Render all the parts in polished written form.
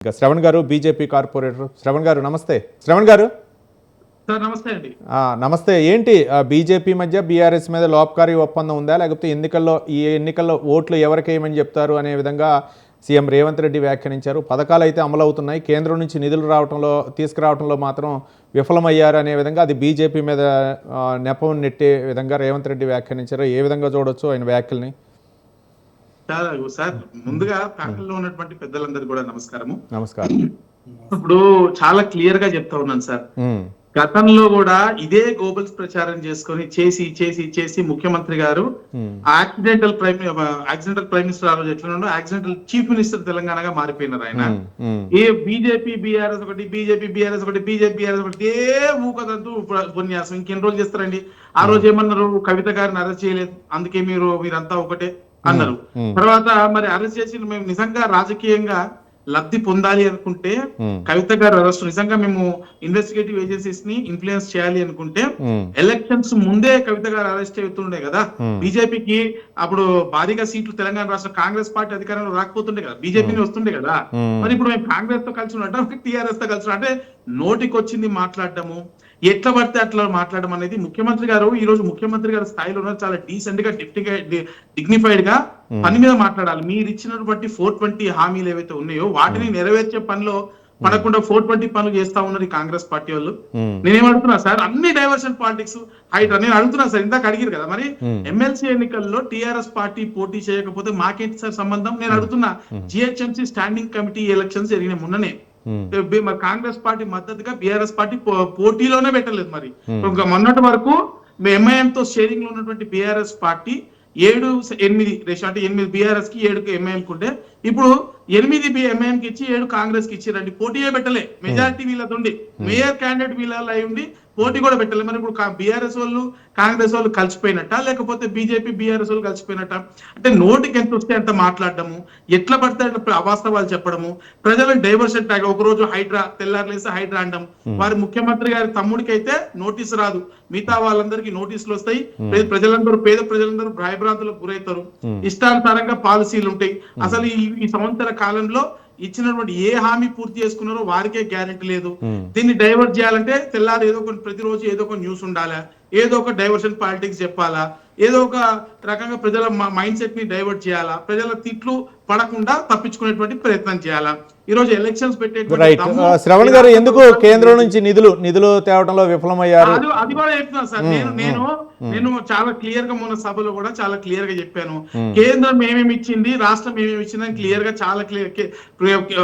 ఇంకా శ్రవణ్ గారు BJP corporator. Shravan గారు నమస్తే. శ్రవణ్ గారు సార్ నమస్తే అండి. నమస్తే. ఏంటి బీజేపీ మధ్య బీఆర్ఎస్ మీద లోపకారీ ఒప్పందం ఉందా, లేకపోతే ఎన్నికల్లో ఓట్లు ఎవరికి వేయమని చెప్తారు అనే విధంగా సీఎం రేవంత్ రెడ్డి వ్యాఖ్యానించారు. పథకాలు అయితే అమలవుతున్నాయి, కేంద్రం నుంచి నిధులు తీసుకురావడంలో మాత్రం విఫలమయ్యారు అనే విధంగా అది బీజేపీ మీద నెపం నెట్టే విధంగా రేవంత్ రెడ్డి వ్యాఖ్యానించారు. ఏ విధంగా చూడొచ్చు ఆయన వ్యాఖ్యల్ని? సార్ ముందుగా ప్యానెల్లో ఉన్నటువంటి పెద్దలందరూ కూడా నమస్కారం. ఇప్పుడు చాలా క్లియర్ గా చెప్తా ఉన్నాను సార్. గతంలో కూడా ఇదే గోబల్స్ ప్రచారం చేసుకొని చేసి ముఖ్యమంత్రి గారు యాక్సిడెంటల్ ప్రైమ్ మినిస్టర్ ఆ రోజు ఎట్లా యాక్సిడెంటల్ చీఫ్ మినిస్టర్ తెలంగాణగా మారిపోయినారు ఆయన. ఏ బీజేపీ బీఆర్ఎస్ ఒకటి ఏ ఊకదంతూ ఉపన్యాసం ఇంకెన్ని రోజులు చేస్తారండి. ఆ రోజు ఏమన్నారు, కవిత గారిని అరెస్ట్ చేయలేదు, అందుకే మీరంతా ఒకటే అన్నారు. తర్వాత మరి అరెస్ట్ చేసి మేము నిజంగా రాజకీయంగా లబ్ధి పొందాలి అనుకుంటే కవిత గారు అరెస్ట్ నిజంగా మేము ఇన్వెస్టిగేటివ్ ఏజెన్సీస్ ని ఇన్ఫ్లుయెన్స్ చేయాలి అనుకుంటే ఎలక్షన్స్ ముందే కవిత గారు అరెస్ట్ అవుతుండే కదా. బీజేపీకి అప్పుడు భారీగా సీట్లు తెలంగాణ రాష్ట్ర కాంగ్రెస్ పార్టీ అధికారంలో రాకపోతుండే కదా, బీజేపీని వస్తుండే కదా. మరి ఇప్పుడు మేము కాంగ్రెస్ తో కలిసి ఉన్నట్టు టీఆర్ఎస్ తో కలిసి అంటే నోటికి వచ్చింది మాట్లాడటము, ఎట్లా పడితే అట్లా మాట్లాడడం అనేది ముఖ్యమంత్రి గారు ఈ రోజు ముఖ్యమంత్రి గారి స్థాయిలో ఉన్నారు. చాలా డీసెంట్ గా డిగ్నిఫైడ్ గా పని మీద మాట్లాడాలి. మీరు ఇచ్చినటువంటి 420 హామీలు ఏవైతే ఉన్నాయో వాటిని నెరవేర్చే పనిలో పడకుండా 420 పనులు చేస్తా ఉన్నారు ఈ కాంగ్రెస్ పార్టీ వాళ్ళు. నేనేమడుగుతున్నా సార్, అన్ని డైవర్షన్ పాలిటిక్స్ హైడ్రా. నేను అడుగుతున్నా సార్, ఇందాక అడిగారు కదా, మరి ఎమ్మెల్సీ ఎన్నికల్లో టీఆర్ఎస్ పార్టీ పోటీ చేయకపోతే మాకేంటి సార్ సంబంధం? నేను అడుగుతున్నా. జిహెచ్ఎంసీ స్టాండింగ్ కమిటీ ఎలక్షన్స్ జరిగిన మొన్ననే కాంగ్రెస్ పార్టీ మద్దతుగా బీఆర్ఎస్ పార్టీ పోటీలోనే పెట్టలేదు. మరి మొన్నటి వరకు ఎంఐఎం తో షేరింగ్ లో ఉన్నటువంటి బీఆర్ఎస్ పార్టీ 7-8 రేషియో, అంటే 8 బీఆర్ఎస్ కి 7 ఎంఐఎం కుంటే ఇప్పుడు 8 ఎంఐఎం కి ఇచ్చి 7 కాంగ్రెస్ కి ఇచ్చారండి. పోటీయే పెట్టలే. మెజారిటీ వీళ్ళది మేయర్ క్యాండిడేట్ వీళ్ళ అయి ఉండి పోటీ కూడా పెట్టలేదు. మరి ఇప్పుడు బీఆర్ఎస్ వాళ్ళు కాంగ్రెస్ వాళ్ళు కలిసిపోయినట్ట, లేకపోతే బీజేపీ బీఆర్ఎస్ వాళ్ళు కలిసిపోయినట్ట? అంటే నోటికి ఎంత వస్తే అంత మాట్లాడటము, ఎట్లా పడితే అట్లా అవాస్తవాలు చెప్పడము, ప్రజలకు డైవర్షన్ ట్యాగ్. ఒక రోజు హైడ్రా, తెల్లారులేస్తే హైడ్రా అంటాం. వారి ముఖ్యమంత్రి గారి తమ్ముడికి అయితే నోటీసు రాదు, మిగతా వాళ్ళందరికీ నోటీసులు వస్తాయి. పేద ప్రజలందరూ భయభ్రాంతులకు గురవుతారు. ఇష్టానుసారంగా పాలసీలు ఉంటాయి. అసలు ఈ సంవత్సర కాలంలో ఇచ్చినటువంటి ఏ హామీ పూర్తి చేసుకున్నారో వారికే గ్యారెంటీ లేదు. దీన్ని డైవర్ట్ చేయాలంటే తెల్లారి ప్రతిరోజు ఏదో ఒక న్యూస్ ఉండాలా, ఏదో ఒక డైవర్షన్ పాలిటిక్స్ చెప్పాలా, ఏదో ఒక రకంగా ప్రజల మైండ్ సెట్ ని డైవర్ట్ చేయాలా, ప్రజల తిట్లు పడకుండా తప్పించుకునేటువంటి ప్రయత్నం చేయాలా. ఈ రోజు ఎలక్షన్స్ శ్రవణ్ గారు ఎందుకు కేంద్రం నుంచి నిధులు తేవడంలో విఫలమయ్యారు? అది కూడా చెప్తున్నాను సార్. నేను చాలా క్లియర్ గా మొన్న సభలో కూడా చాలా క్లియర్ గా చెప్పాను. కేంద్రం ఏమేమి ఇచ్చింది, రాష్ట్రం ఏమేమి ఇచ్చిందని క్లియర్ గా చాలా క్లియర్.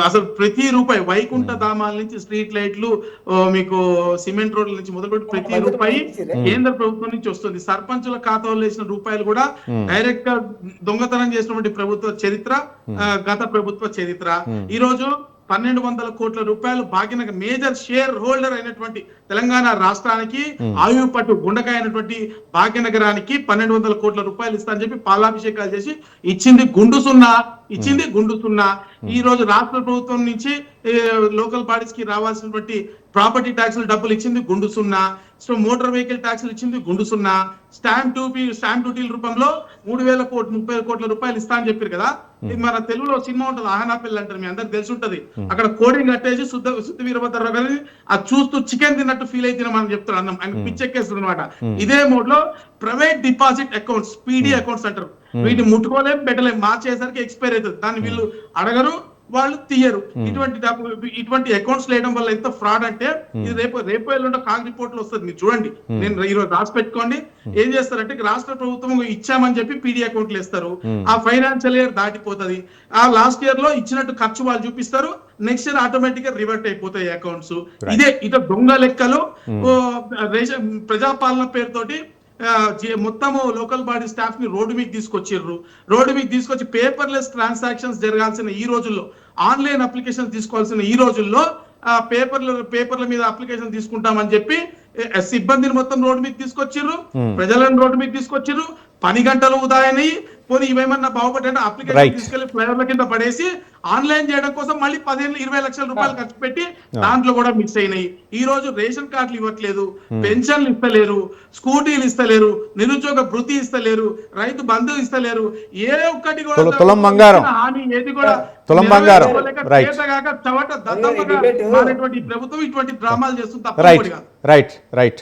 అసలు ప్రతి రూపాయి, వైకుంఠ ధామాల నుంచి స్ట్రీట్ లైట్లు, మీకు సిమెంట్ రోడ్ల నుంచి మొదలుపెట్టి ప్రతి రూపాయి కేంద్ర ప్రభుత్వం నుంచి వస్తుంది. సర్పంచుల ఖాతాలో వేసిన రూపాయలు కూడా డైరెక్ట్ గా దొంగతనం చేసినటువంటి ప్రభుత్వ చరిత్ర, గత ప్రభుత్వ చరిత్ర. ఈ రోజు 1200 కోట్ల రూపాయలు భాగ్యనగర్ మేజర్ షేర్ హోల్డర్ అయినటువంటి తెలంగాణ రాష్ట్రానికి ఆయువు పట్టు గుండకాయ అయినటువంటి భాగ్యనగరానికి 1200 కోట్ల రూపాయలు ఇస్తా అని చెప్పి పాలాభిషేకాలు చేసి ఇచ్చింది గుండు సున్నా. ఈ రోజు రాష్ట్ర ప్రభుత్వం నుంచి లోకల్ బాడీస్ కి రావాల్సినటువంటి ప్రాపర్టీ ట్యాక్స్ డబ్బులు ఇచ్చింది గుండు సున్నా. సో మోటార్ వెహికల్ ట్యాక్స్ ఇచ్చింది గుండు సున్నా. స్టాంప్ డ్యూటీల రూపంలో 30 కోట్ల రూపాయలు ఇస్తా అని చెప్పారు కదా. మన తెలుగులో సినిమా ఉంటుంది, ఆహనాపిల్లి అంటారు, మీ అందరికి తెలిసి ఉంటది. అక్కడ కోడింగ్ కట్టేసి శుద్ధ వీరభద్రరావు గారిని అది చూస్తూ చికెన్ తిన్నట్టు ఫీల్ అయితే మనం చెప్తారు అన్నం, ఆయన పిచ్చెక్కేస్తుంది అనమాట. ఇదే మోడ్ లో private deposit accounts, PD accounts అంటారు, వీటిని ముట్టుకోలేం పెట్టలేం, మార్చేసరికి ఎక్స్పైర్ అవుతుంది. దాన్ని వీళ్ళు అడగరు, వాళ్ళు తీయరు. ఇటువంటి అకౌంట్స్ లేయడం వల్ల ఎంత ఫ్రాడ్ అంటే, ఇది రేపు ఎల్లుండో కాగ్ రిపోర్ట్ లో వస్తుంది, మీరు చూడండి. నేను ఈరోజు రాసి పెట్టుకోండి. ఏం చేస్తారంటే రాష్ట్ర ప్రభుత్వం ఇచ్చామని చెప్పి పీడీ అకౌంట్లు వేస్తారు. ఆ ఫైనాన్షియల్ ఇయర్ దాటిపోతుంది. ఆ లాస్ట్ ఇయర్ లో ఇచ్చినట్టు ఖర్చు వాళ్ళు చూపిస్తారు, నెక్స్ట్ ఇయర్ ఆటోమేటిక్ గా రివర్ట్ అయిపోతాయి అకౌంట్స్. ఇట దొంగ లెక్కలు, ప్రజాపాలన పేరుతోటి మొత్తము లోకల్ బాడీ స్టాఫ్ ని రోడ్డు మీద తీసుకొచ్చి పేపర్లెస్ ట్రాన్సాక్షన్స్ జరగాల్సిన ఈ రోజుల్లో, ఆన్లైన్ అప్లికేషన్ తీసుకోవాల్సిన ఈ రోజుల్లో పేపర్ల మీద అప్లికేషన్ తీసుకుంటామని చెప్పి సిబ్బందిని మొత్తం రోడ్డు మీద తీసుకొచ్చిర్రు, ప్రజలను రోడ్డు మీద తీసుకొచ్చిర్రు. పని గంటలు ఉదాయని పోనీ ఇవేమన్నా బాగుపడ్డా అప్లికేషన్ తీసుకెళ్లి ఫ్లైవర్ల కింద పడేసి ఆన్లైన్ చేయడం కోసం మళ్ళీ 15-20 లక్షల రూపాయలు ఖర్చు పెట్టి దాంట్లో కూడా మిస్ అయినాయి. ఈ రోజు రేషన్ కార్డులు ఇవ్వట్లేదు, పెన్షన్లు ఇస్తలేరు, స్కూటీలు ఇస్తలేరు, నిరుద్యోగ భృతి ఇస్తలేరు, రైతు బంధు ఇస్తలేరు. ఏ ఒక్కటి కూడా హామీ ఏది కూడా తులం బంగారం. రైట్ చేతగాక చవట దద్దమ్మగా మారేటువంటి ఈ ప్రభుత్వం ఇటువంటి డ్రామాలు చేస్తుంది రైట్ తప్ప రైట్ రైట్